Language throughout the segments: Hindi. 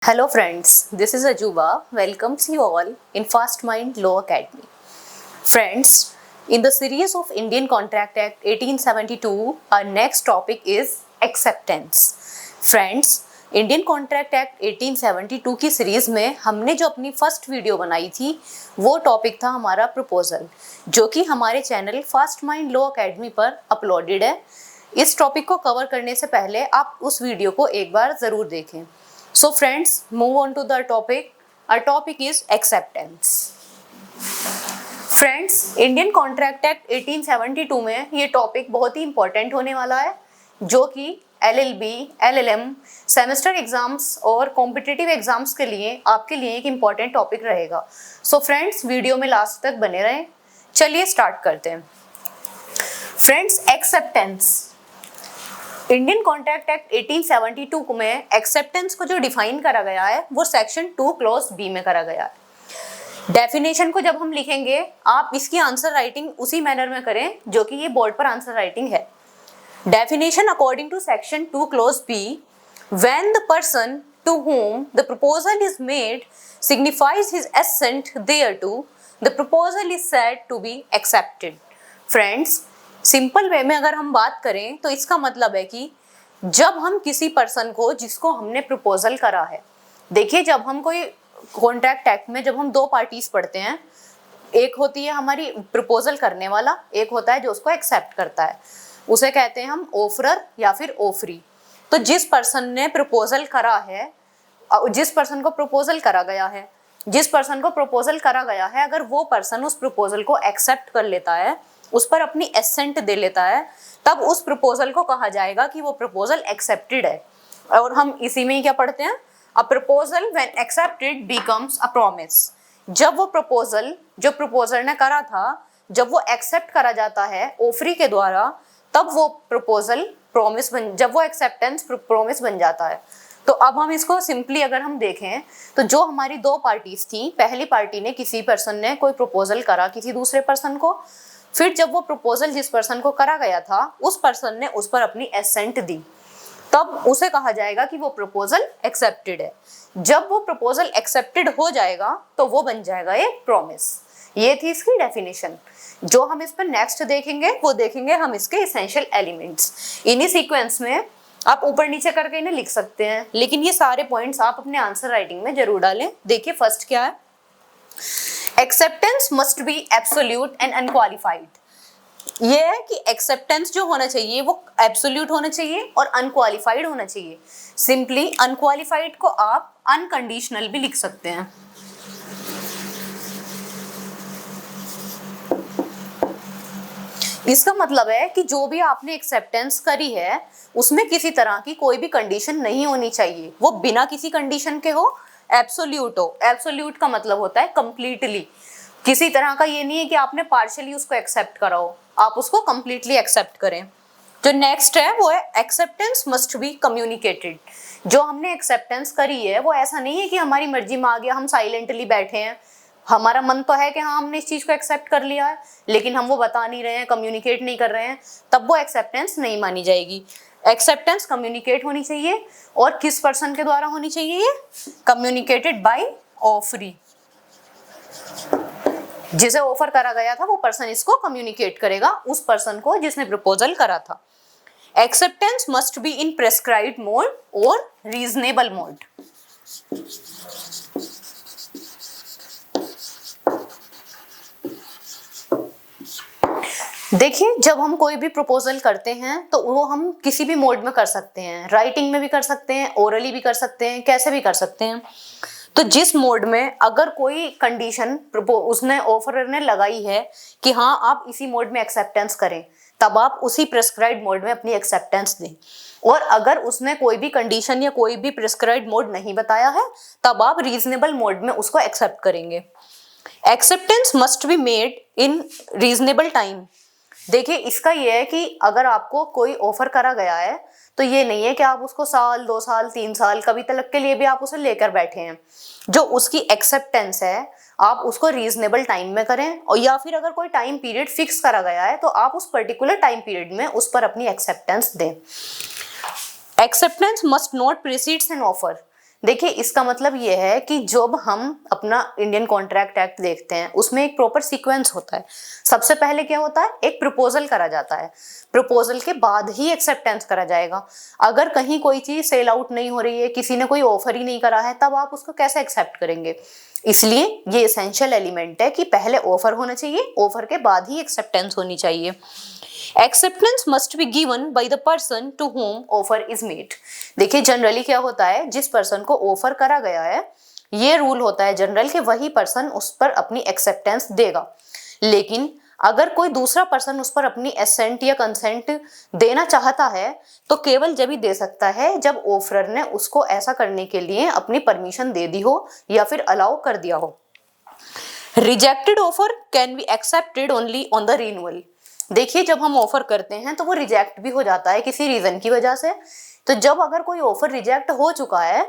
Hello friends, this is Ajuba. Welcomes you all in Fast Mind Law Academy. Friends, in the series of Indian Contract Act 1872, our next topic is acceptance. Friends, Indian contract act 1872 की सीरीज में हमने जो अपनी फर्स्ट वीडियो बनाई थी वो टॉपिक था हमारा प्रपोजल, जो कि हमारे channel fast mind law academy पर अपलोडेड है। इस टॉपिक को कवर करने से पहले आप उस वीडियो को एक बार ज़रूर देखें। So friends, move on to the topic. Our topic is acceptance. Friends, Indian contract act 1872 में ये टॉपिक बहुत ही इंपॉर्टेंट होने वाला है, जो कि LLB, LLM, सेमेस्टर एग्जाम्स और कॉम्पिटिटिव एग्जाम्स के लिए आपके लिए एक इम्पॉर्टेंट टॉपिक रहेगा। सो फ्रेंड्स, वीडियो में लास्ट तक बने रहें। चलिए स्टार्ट करते हैं। Friends, acceptance, Indian contract act 1872 में एक्सेप्टेंस को जो डिफाइन करा गया है वो सेक्शन 2 क्लॉज बी में करा गया है। डेफिनेशन को जब हम लिखेंगे आप इसकी आंसर राइटिंग उसी मैनर में करें जो कि ये बोर्ड पर आंसर राइटिंग है। Definition according to section 2 clause B, when the person to whom the proposal is made signifies his assent thereto, the proposal is said to be accepted. Friends, simple way में अगर हम बात करें तो इसका मतलब है कि जब हम किसी पर्सन को जिसको हमने प्रपोजल करा है, देखिए जब हम कोई कॉन्ट्रैक्ट एक्ट में जब हम दो पार्टीज पढ़ते हैं, एक होती है हमारी प्रपोजल करने वाला, एक होता है जो उसको एक्सेप्ट करता है, उसे कहते हैं हम ऑफरर या फिर ऑफरी। तो जिस पर्सन ने प्रपोजल करा है, जिस पर्सन को प्रपोजल करा गया है, जिस पर्सन को प्रपोजल करा गया है, अगर वो पर्सन उस प्रपोजल को एक्सेप्ट कर लेता है, उस पर अपनी एसेंट दे लेता है, तब उस प्रपोजल को कहा जाएगा कि वो प्रपोजल एक्सेप्टेड है। और हम इसी में ही क्या पढ़ते हैं, a proposal when accepted becomes a promise. जब वो प्रपोजल जो प्रपोजर ने करा था, जब वो एक्सेप्ट करा जाता है ऑफरी के द्वारा, तब वो प्रपोजल प्रॉमिस जब वो एक्सेप्टेंस प्रॉमिस बन जाता है। तो अब हम इसको सिंपली अगर हम देखें तो जो हमारी दो पार्टीज थी, पहली पार्टी ने किसी पर्सन ने कोई प्रपोजल करा किसी दूसरे पर्सन को, फिर जब वो प्रपोजल जिस पर्सन को करा गया था उस पर्सन ने उस पर अपनी एसेंट दी, तब उसे कहा जाएगा कि वो प्रपोजल एक्सेप्टेड है। जब वो प्रपोजल एक्सेप्टेड हो जाएगा तो वो बन जाएगा एक प्रॉमिस। ये थी इसकी डेफिनेशन। जो हम इस पर नेक्स्ट देखेंगे वो देखेंगे हम इसके एसेंशियल एलिमेंट्स। इन्हीं सीक्वेंस में आप ऊपर नीचे करके इन्हें लिख सकते हैं, लेकिन ये सारे पॉइंट्स आप अपने आंसर राइटिंग में जरूर डालें। देखिए फर्स्ट क्या है, acceptance must B absolute and unqualified. ये है कि एक्सेप्टेंस जो होना चाहिए वो एब्सोल्यूट होना चाहिए और अनक्वालिफाइड होना चाहिए। सिंपली अनक्वालिफाइड को आप अनकंडीशनल भी लिख सकते हैं। इसका मतलब है कि जो भी आपने एक्सेप्टेंस करी है उसमें किसी तरह की कोई भी कंडीशन नहीं होनी चाहिए, वो बिना किसी कंडीशन के हो, एब्सोल्यूट हो। एब्सोल्यूट का मतलब होता है कंप्लीटली। किसी तरह का ये नहीं है कि आपने पार्शियली उसको एक्सेप्ट करा हो, आप उसको कंप्लीटली एक्सेप्ट करें। जो नेक्स्ट है वो है एक्सेप्टेंस मस्ट बी कम्युनिकेटेड। जो हमने एक्सेप्टेंस करी है वो ऐसा नहीं है कि हमारी मर्जी में आ गया, हम साइलेंटली बैठे हैं, हमारा मन तो है कि हाँ हमने इस चीज को एक्सेप्ट कर लिया है, लेकिन हम वो बता नहीं रहे हैं, कम्युनिकेट नहीं कर रहे हैं, तब वो एक्सेप्टेंस नहीं मानी जाएगी। एक्सेप्टेंस कम्युनिकेट होनी चाहिए, और किस पर्सन के द्वारा होनी चाहिए, ये कम्युनिकेटेड बाय ऑफरी। जिसे ऑफर करा गया था वो पर्सन इसको कम्युनिकेट करेगा उस पर्सन को जिसने प्रपोजल करा था। Acceptance must be in prescribed mode और रीजनेबल मोड। देखिए जब हम कोई भी प्रपोजल करते हैं तो वो हम किसी भी मोड में कर सकते हैं, राइटिंग में भी कर सकते हैं, ओरली भी कर सकते हैं, कैसे भी कर सकते हैं। तो जिस मोड में अगर कोई कंडीशन उसने ऑफरर ने लगाई है कि हाँ आप इसी मोड में एक्सेप्टेंस करें, तब आप उसी प्रिस्क्राइब्ड मोड में अपनी एक्सेप्टेंस दें। और अगर उसने कोई भी कंडीशन या कोई भी प्रिस्क्राइब्ड मोड नहीं बताया है, तब आप रीजनेबल मोड में उसको एक्सेप्ट करेंगे। Acceptance must be made in reasonable time. देखिए इसका ये है कि अगर आपको कोई ऑफर करा गया है तो ये नहीं है कि आप उसको साल, 2 साल, 3 साल, कभी तक के लिए भी आप उसे लेकर बैठे हैं। जो उसकी एक्सेप्टेंस है आप उसको रीजनेबल टाइम में करें, और या फिर अगर कोई टाइम पीरियड फिक्स करा गया है तो आप उस पर्टिकुलर टाइम पीरियड में उस पर अपनी एक्सेप्टेंस दें। Acceptance must not precedes an offer. देखिए इसका मतलब ये है कि जब हम अपना इंडियन कॉन्ट्रैक्ट एक्ट देखते हैं उसमें एक प्रॉपर सीक्वेंस होता है। सबसे पहले क्या होता है, एक प्रपोजल करा जाता है, प्रपोजल के बाद ही एक्सेप्टेंस करा जाएगा। अगर कहीं कोई चीज सेल आउट नहीं हो रही है, किसी ने कोई ऑफर ही नहीं करा है, तब आप उसको कैसे एक्सेप्ट करेंगे। इसलिए ये एसेंशियल एलिमेंट है कि पहले ऑफर होना चाहिए, ऑफर के बाद ही एक्सेप्टेंस होनी चाहिए। Acceptance must be given by the person to whom offer is made. देखिए जनरली क्या होता है, जिस पर्सन को ऑफर करा गया है, ये रूल होता है जनरल कि वही पर्सन उस पर अपनी एक्सेप्टेंस देगा। लेकिन अगर कोई दूसरा पर्सन उस पर अपनी एसेंट या कंसेंट देना चाहता है तो केवल जब ही दे सकता है जब ऑफरर ने उसको ऐसा करने के लिए अपनी परमिशन दे दी हो या फिर अलाउ कर दिया हो। Rejected offer can be accepted only on the renewal. देखिए जब हम ऑफर करते हैं तो वो रिजेक्ट भी हो जाता है किसी रीजन की वजह से। तो जब अगर कोई ऑफर रिजेक्ट हो चुका है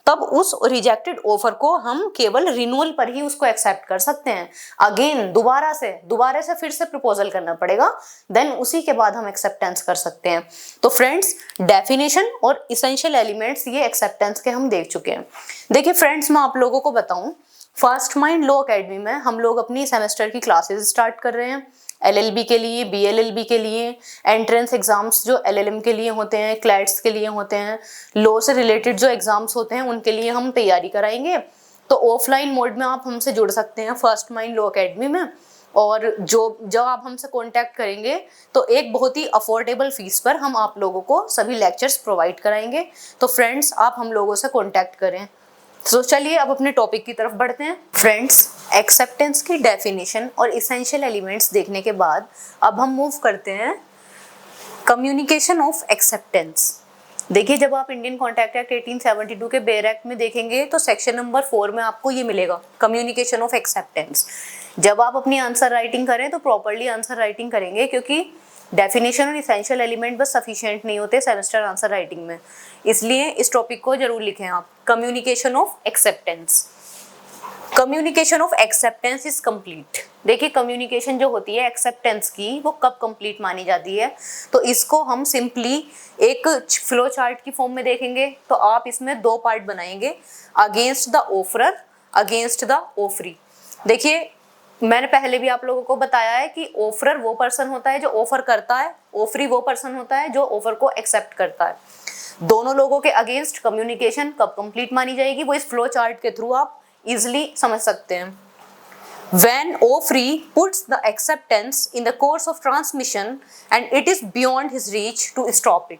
तब उस रिजेक्टेड ऑफर को हम केवल रिन्यूअल पर ही उसको एक्सेप्ट कर सकते हैं। अगेन दोबारा से फिर से प्रपोजल करना पड़ेगा, देन उसी के बाद हम एक्सेप्टेंस कर सकते हैं। तो फ्रेंड्स डेफिनेशन और इसेंशियल एलिमेंट्स ये एक्सेप्टेंस के हम देख चुके हैं। देखिए फ्रेंड्स मैं आप लोगों को बताऊं, फर्स्ट माइंड लॉ अकेडमी में हम लोग अपनी सेमेस्टर की क्लासेस स्टार्ट कर रहे हैं। एलएलबी के लिए, बीएलएलबी के लिए, एंट्रेंस एग्जाम्स जो एलएलएम के लिए होते हैं, क्लैट्स के लिए होते हैं, लॉ से रिलेटेड जो एग्जाम्स होते हैं उनके लिए हम तैयारी कराएंगे। तो ऑफलाइन मोड में आप हमसे जुड़ सकते हैं फर्स्ट माइंड लॉ अकेडमी में। और जब आप हमसे कांटेक्ट करेंगे तो एक बहुत ही अफोर्डेबल फीस पर हम आप लोगों को सभी लेक्चर्स प्रोवाइड कराएंगे। तो फ्रेंड्स आप हम लोगों से कांटेक्ट करें। तो चलिए अब अपने टॉपिक की तरफ बढ़ते हैं। फ्रेंड्स एक्सेप्टेंस की डेफिनेशन और इसेंशियल एलिमेंट्स देखने के बाद अब हम मूव करते हैं कम्युनिकेशन ऑफ एक्सेप्टेंस। देखिए जब आप इंडियन कॉन्ट्रैक्ट एक्ट 1872 के बेयर एक्ट में देखेंगे तो सेक्शन नंबर 4 में आपको ये मिलेगा, कम्युनिकेशन ऑफ एक्सेप्टेंस। जब आप अपनी आंसर राइटिंग करें तो प्रॉपर्ली आंसर राइटिंग करेंगे, क्योंकि डेफिनेशन और इसेंशियल एलिमेंट बस सफिशिएंट नहीं होते सेमेस्टर आंसर राइटिंग में। इसलिए इस टॉपिक को जरूर लिखें आप, communication of acceptance. Communication of acceptance is complete. देखिए कम्युनिकेशन जो होती है एक्सेप्टेंस की वो कब कंप्लीट मानी जाती है, तो इसको हम सिंपली एक फ्लो चार्ट की फॉर्म में देखेंगे। तो आप इसमें दो पार्ट बनाएंगे, against the offeror, against the offeree. देखिए मैंने पहले भी आप लोगों को बताया है कि ऑफरर वो पर्सन होता है जो ऑफर करता है, ऑफरी वो पर्सन होता है जो ऑफर को एक्सेप्ट करता है। दोनों लोगों के अगेंस्ट कम्युनिकेशन कब कंप्लीट मानी जाएगी वो इस फ्लो चार्ट के थ्रू आप इजिली समझ सकते हैं। When offeree puts the acceptance in the course of transmission and it is beyond his reach to stop it।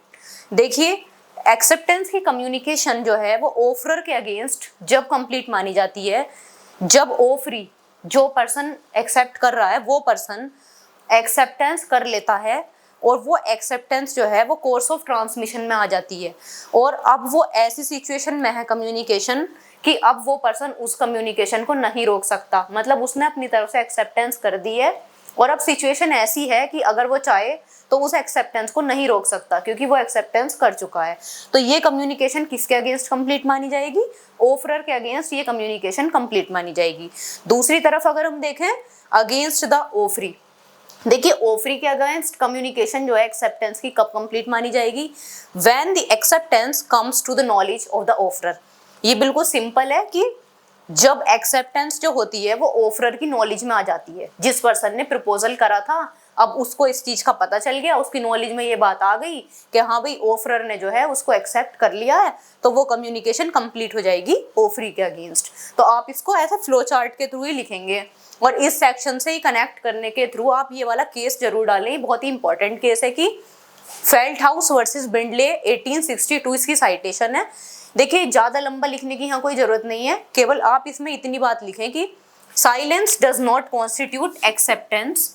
देखिए एक्सेप्टेंस की कम्युनिकेशन जो है वो ऑफरर के अगेंस्ट जब कंप्लीट मानी जाती है जब ऑफरी जो पर्सन एक्सेप्ट कर रहा है वो पर्सन एक्सेप्टेंस कर लेता है और वो एक्सेप्टेंस जो है वो कोर्स ऑफ ट्रांसमिशन में आ जाती है। और अब वो ऐसी सिचुएशन में है कम्युनिकेशन कि अब वो पर्सन उस कम्युनिकेशन को नहीं रोक सकता, मतलब उसने अपनी तरफ से एक्सेप्टेंस कर दी है और अब सिचुएशन ऐसी है कि अगर वो चाहे तो उस एक्सेप्टेंस को नहीं रोक सकता क्योंकि वो एक्सेप्टेंस कर चुका है। तो ये कम्युनिकेशन किसके अगेंस्ट कंप्लीट मानी जाएगी, ऑफरर के अगेंस्ट ये कम्युनिकेशन कंप्लीट मानी जाएगी। दूसरी तरफ अगर हम देखें अगेंस्ट द ऑफरी, देखिए ऑफरी के अगेंस्ट कम्युनिकेशन जो है एक्सेप्टेंस की कब कंप्लीट मानी जाएगी, when the acceptance comes to the knowledge of the offeror. ये बिल्कुल सिंपल है कि जब एक्सेप्टेंस जो होती है वो ऑफरर की नॉलेज में आ जाती है। जिस पर्सन ने प्रपोजल करा था अब उसको इस चीज का पता चल गया, उसकी नॉलेज में ये बात आ गई कि हाँ भाई ऑफरर ने जो है उसको एक्सेप्ट कर लिया है, तो वो कम्युनिकेशन कंप्लीट हो जाएगी ऑफरी के अगेंस्ट। तो आप इसको ऐसे फ्लो चार्ट के थ्रू ही लिखेंगे और इस सेक्शन से ही कनेक्ट करने के थ्रू आप ये वाला केस जरूर डालें। बहुत ही इंपॉर्टेंट केस है कि फेल्ट हाउस वर्सेस बिंडले 1862 इसकी साइटेशन है। देखिए ज्यादा लंबा लिखने की यहाँ कोई जरूरत नहीं है, केवल आप इसमें इतनी बात लिखें कि silence does not constitute acceptance.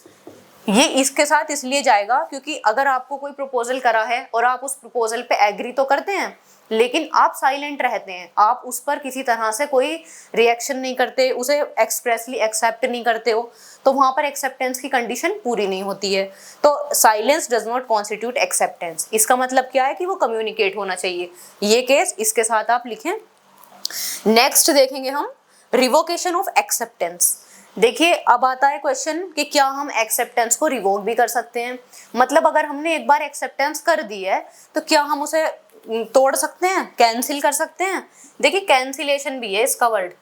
ये इसके साथ इसलिए जाएगा क्योंकि अगर आपको कोई प्रपोजल करा है और आप उस प्रपोजल पे एग्री तो करते हैं लेकिन आप साइलेंट रहते हैं, आप उस पर किसी तरह से कोई रिएक्शन नहीं करते, उसे एक्सप्रेसली एक्सेप्ट नहीं करते हो, तो वहां पर एक्सेप्टेंस की कंडीशन पूरी नहीं होती है। तो silence does not constitute acceptance, इसका मतलब क्या है कि वो कम्युनिकेट होना चाहिए। ये केस इसके साथ आप लिखें। नेक्स्ट देखेंगे हम रिवोकेशन ऑफ एक्सेप्टेंस। देखिए अब आता है क्वेश्चन कि क्या हम एक्सेप्टेंस को रिवोक भी कर सकते हैं, मतलब अगर हमने एक बार एक्सेप्टेंस कर दी है तो क्या हम उसे तोड़ सकते हैं, कैंसिल कर सकते हैं। देखिए कैंसिलेशन भी है इसका वर्ड।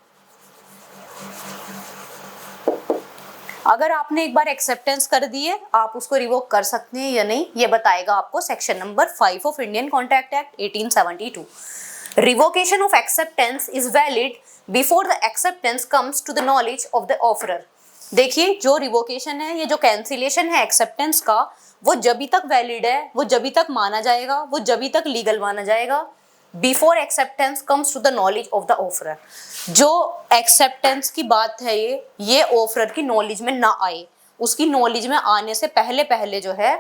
अगर आपने एक बार एक्सेप्टेंस कर दी है, आप उसको रिवोक कर सकते हैं या नहीं, ये बताएगा आपको section number 5 of Indian contract act 1872। Revocation of acceptance is valid before the acceptance comes to the knowledge of the offeror. देखिए जो रिवोकेशन है, ये जो कैंसिलेशन है एक्सेप्टेंस का, वो जब तक वैलिड है, वो जब तक माना जाएगा, वो जब तक लीगल माना जाएगा, before acceptance comes to the knowledge of the offeror. जो एक्सेप्टेंस की बात है ये ऑफरर की नॉलेज में ना आए, उसकी नॉलेज में आने से पहले पहले जो है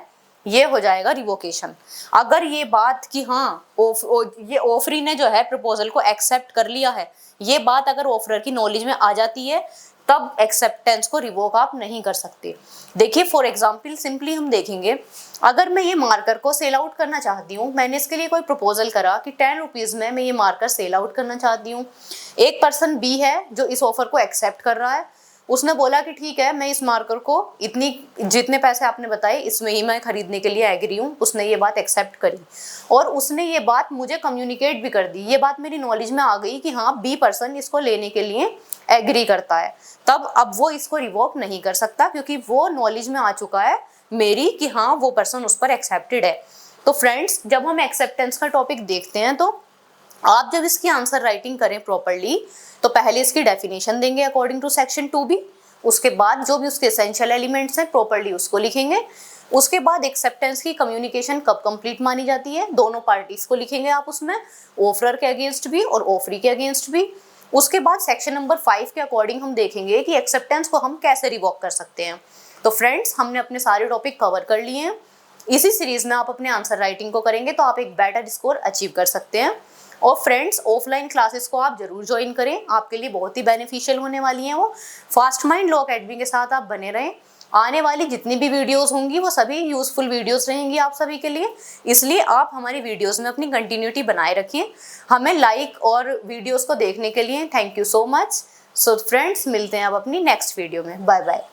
ये हो जाएगा रिवोकेशन। अगर ये बात कि हाँ ये ऑफरी ने जो है प्रपोजल को एक्सेप्ट कर लिया है, ये बात अगर ऑफरर की नॉलेज में आ जाती है, तब एक्सेप्टेंस को रिवोक आप नहीं कर सकते। देखिए फॉर एग्जाम्पल सिंपली हम देखेंगे, अगर मैं ये मार्कर को सेल आउट करना चाहती हूँ, मैंने इसके लिए कोई प्रपोजल करा कि 10 रुपीज़ में मैं ये मार्कर सेल आउट करना चाहती हूँ। एक पर्सन बी है जो इस ऑफर को एक्सेप्ट कर रहा है, उसने बोला कि ठीक है मैं इस मार्कर को इतनी जितने पैसे आपने बताए इसमें ही मैं खरीदने के लिए एग्री हूँ। उसने ये बात एक्सेप्ट करी और उसने ये बात मुझे कम्युनिकेट भी कर दी, ये बात मेरी नॉलेज में आ गई कि हाँ बी पर्सन इसको लेने के लिए एग्री करता है। तब अब वो इसको रिवोक नहीं कर सकता क्योंकि वो नॉलेज में आ चुका है मेरी कि हाँ वो पर्सन उस पर एक्सेप्टेड है। तो फ्रेंड्स जब हम एक्सेप्टेंस का टॉपिक देखते हैं तो आप जब इसकी आंसर राइटिंग करें प्रॉपर्ली तो पहले इसकी डेफिनेशन देंगे अकॉर्डिंग टू सेक्शन 2B, उसके बाद जो भी उसके एसेंशियल एलिमेंट्स हैं प्रॉपर्ली उसको लिखेंगे। उसके बाद एक्सेप्टेंस की कम्युनिकेशन कब कंप्लीट मानी जाती है, दोनों पार्टीज को लिखेंगे आप उसमें, ऑफरर के अगेंस्ट भी और ऑफरी के अगेंस्ट भी। उसके बाद सेक्शन नंबर 5 के अकॉर्डिंग हम देखेंगे कि एक्सेप्टेंस को हम कैसे रिवोक कर सकते हैं। तो फ्रेंड्स हमने अपने सारे टॉपिक कवर कर लिए हैं। इसी सीरीज में आप अपने आंसर राइटिंग को करेंगे तो आप एक बेटर स्कोर अचीव कर सकते हैं। और फ्रेंड्स ऑफलाइन क्लासेस को आप जरूर ज्वाइन करें, आपके लिए बहुत ही बेनिफिशियल होने वाली हैं वो। फास्ट माइंड लॉ अकेडमी के साथ आप बने रहें। आने वाली जितनी भी वीडियोस होंगी वो सभी यूजफुल वीडियोस रहेंगी आप सभी के लिए, इसलिए आप हमारी वीडियोस में अपनी कंटिन्यूटी बनाए रखिए। हमें लाइक और वीडियोस को देखने के लिए thank you so much. So friends मिलते हैं अब अपनी नेक्स्ट वीडियो में। Bye bye.